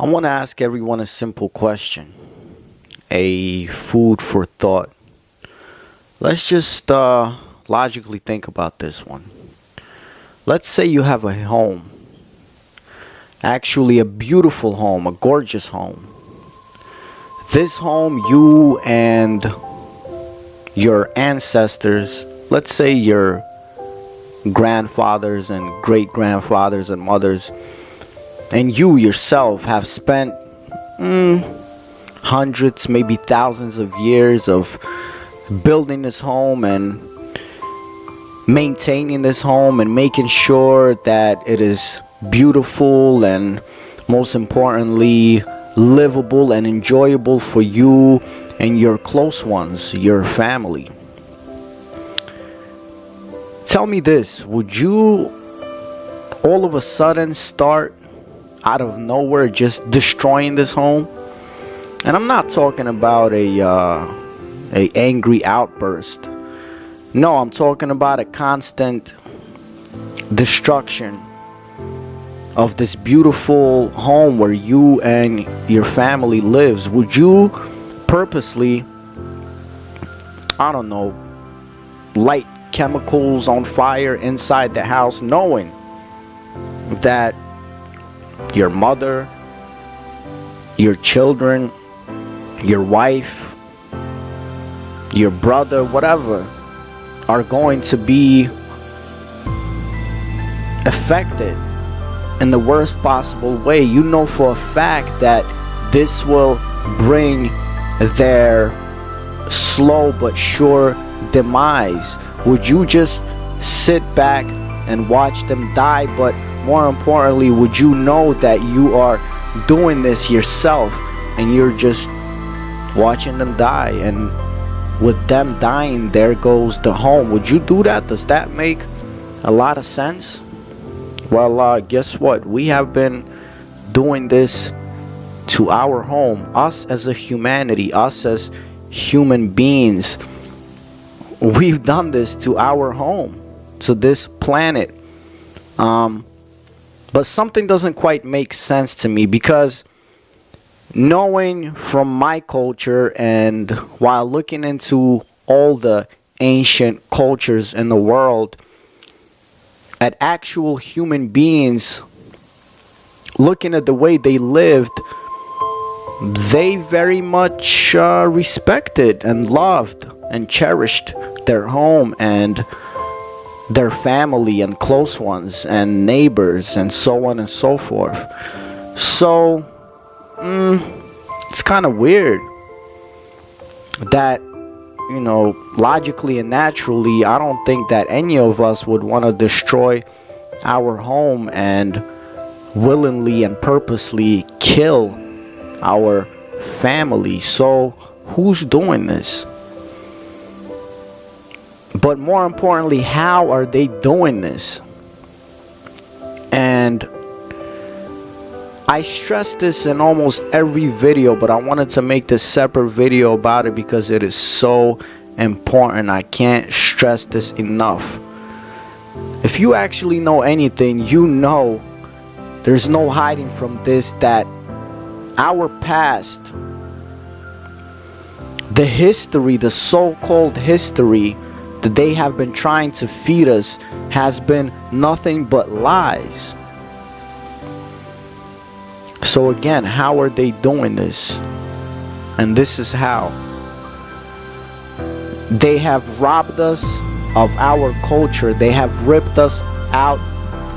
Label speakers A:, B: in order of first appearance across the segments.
A: I want to ask everyone a simple question, a food for thought. Let's just logically think about this one. Let's say you have a home, actually a beautiful home, a gorgeous home. This home, you and your ancestors, let's say your grandfathers and great grandfathers and mothers, and you yourself have spent hundreds, maybe thousands of years of building this home and maintaining this home and making sure that it is beautiful and, most importantly, livable and enjoyable for you and your close ones, your family. Tell me this, would you all of a sudden start out of nowhere just destroying this home? And I'm not talking about a angry outburst. No, I'm talking about a constant destruction of this beautiful home where you and your family lives. Would you purposely, I don't know, light chemicals on fire inside the house, knowing that your mother, your children, your wife, your brother, whatever, are going to be affected in the worst possible way? You know for a fact that this will bring their slow but sure demise. Would you just sit back and watch them die? But more importantly, would you know that you are doing this yourself and you're just watching them die, and with them dying, there goes the home? Would you do that? Does that make a lot of sense? Well, guess what? We have been doing this to our home. Us as a humanity, us as human beings, we've done this to our home, to this planet. But something doesn't quite make sense to me, because knowing from my culture and while looking into all the ancient cultures in the world, at actual human beings, looking at the way they lived, they very much respected and loved and cherished their home and their family and close ones and neighbors and so on and so forth. So it's kind of weird that, you know, logically and naturally, I don't think that any of us would want to destroy our home and willingly and purposely kill our family. So who's doing this? But more importantly, how are they doing this? And I stress this in almost every video, but I wanted to make this separate video about it because it is so important. I can't stress this enough. If you actually know anything, you know there's no hiding from this, that our past, the history, the so-called history that they have been trying to feed us, has been nothing but lies. So again, how are they doing this? And this is how. They have robbed us of our culture. They have ripped us out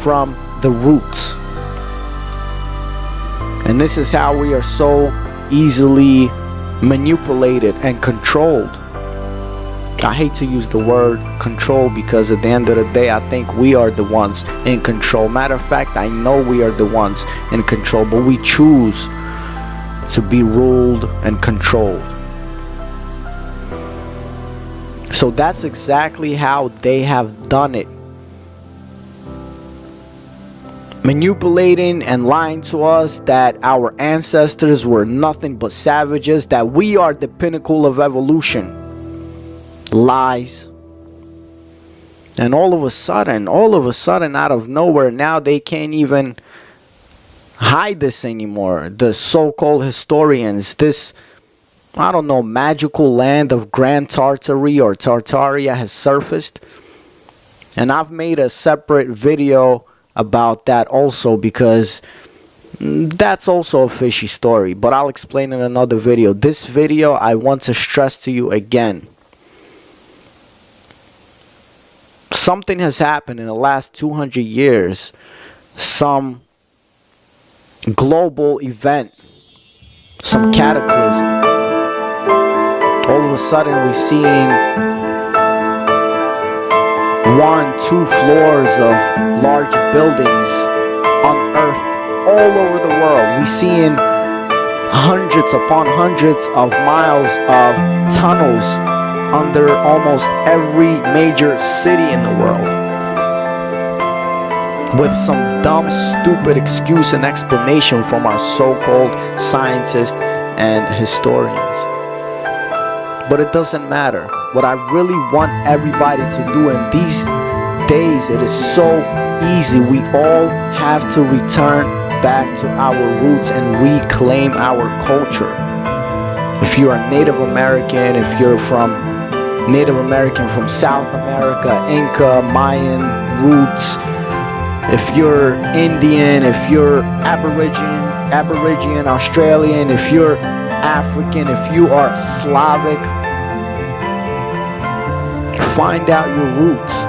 A: from the roots. And this is how we are so easily manipulated and controlled. I hate to use the word control, because at the end of the day, I think we are the ones in control. Matter of fact, I know we are the ones in control, but we choose to be ruled and controlled. So that's exactly how they have done it. Manipulating and lying to us that our ancestors were nothing but savages, that we are the pinnacle of evolution. Lies. And all of a sudden, out of nowhere, now they can't even hide this anymore. The so-called historians, this, I don't know, magical land of Grand Tartary or Tartaria has surfaced. And I've made a separate video about that also, because that's also a fishy story, but I'll explain in another video. This video, I want to stress to you again, something has happened in the last 200 years, some global event, some cataclysm. All of a sudden we're seeing 1-2 floors of large buildings unearthed all over the world. We're seeing hundreds upon hundreds of miles of tunnels under almost every major city in the world, with some dumb, stupid excuse and explanation from our so-called scientists and historians. But it doesn't matter. What I really want everybody to do in these days, it is so easy. We all have to return back to our roots and reclaim our culture. If you are Native American, if you're from Native American from South America, Inca, Mayan roots, if you're Indian, if you're Aboriginal, Australian, if you're African, if you are Slavic, find out your roots.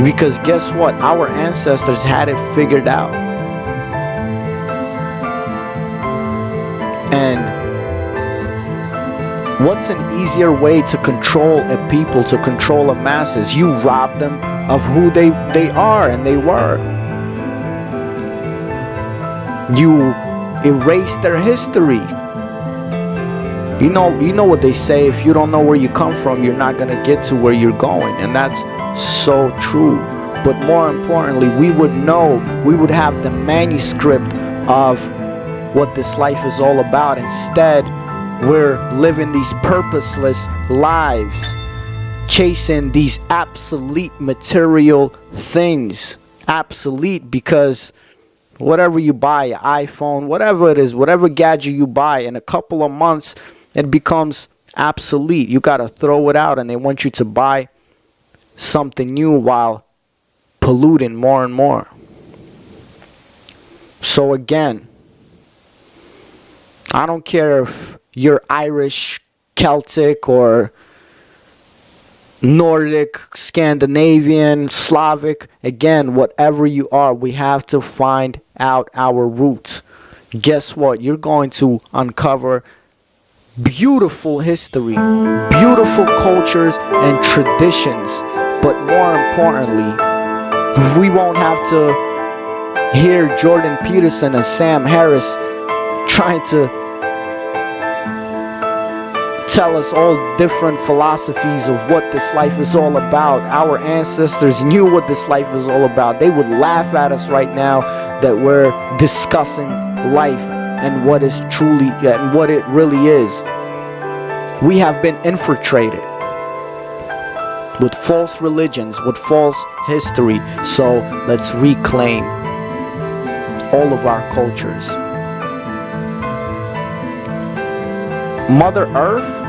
A: Because guess what? Our ancestors had it figured out. And what's an easier way to control a people, to control a masses? You rob them of who they are and they were. You erase their history. You know what they say, if you don't know where you come from, you're not gonna get to where you're going. And that's so true. But more importantly, we would have the manuscript of what this life is all about. Instead, we're living these purposeless lives, chasing these obsolete material things. Obsolete because whatever you buy, an iPhone, whatever it is, whatever gadget you buy, in a couple of months it becomes obsolete. You gotta throw it out, and they want you to buy something new while polluting more and more. So again, I don't care if you're Irish, Celtic, or Nordic, Scandinavian, Slavic. Again, whatever you are, we have to find out our roots. Guess what? You're going to uncover beautiful history, beautiful cultures and traditions. But more importantly, we won't have to hear Jordan Peterson and Sam Harris trying to tell us all different philosophies of what this life is all about. Our ancestors knew what this life is all about. They would laugh at us right now that we're discussing life and what is truly and what it really is. We have been infiltrated with false religions, with false history. So let's reclaim all of our cultures. Mother Earth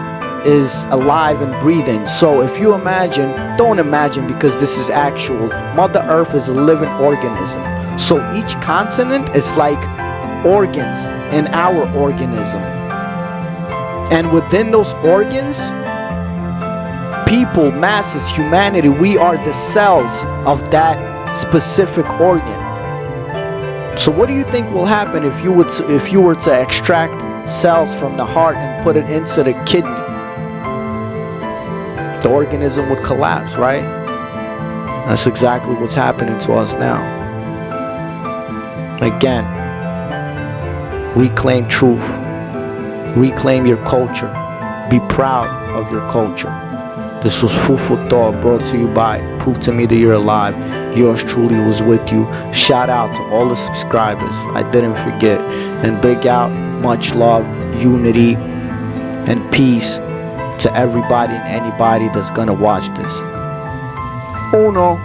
A: is alive and breathing. So if you imagine, don't imagine because this is actual, Mother Earth is a living organism. So each continent is like organs in our organism. And within those organs, people, masses, humanity, we are the cells of that specific organ. So what do you think will happen if you were to extract cells from the heart and put it into the kidney? The organism would collapse, right? That's exactly what's happening to us now. Again, reclaim truth. Reclaim your culture. Be proud of your culture. This was Food for Thought, brought to you by Prove to Me That You're Alive. Yours truly was with you. Shout out to all the subscribers. I didn't forget. And big out, much love, unity, and peace to everybody and anybody that's gonna watch this. Uno.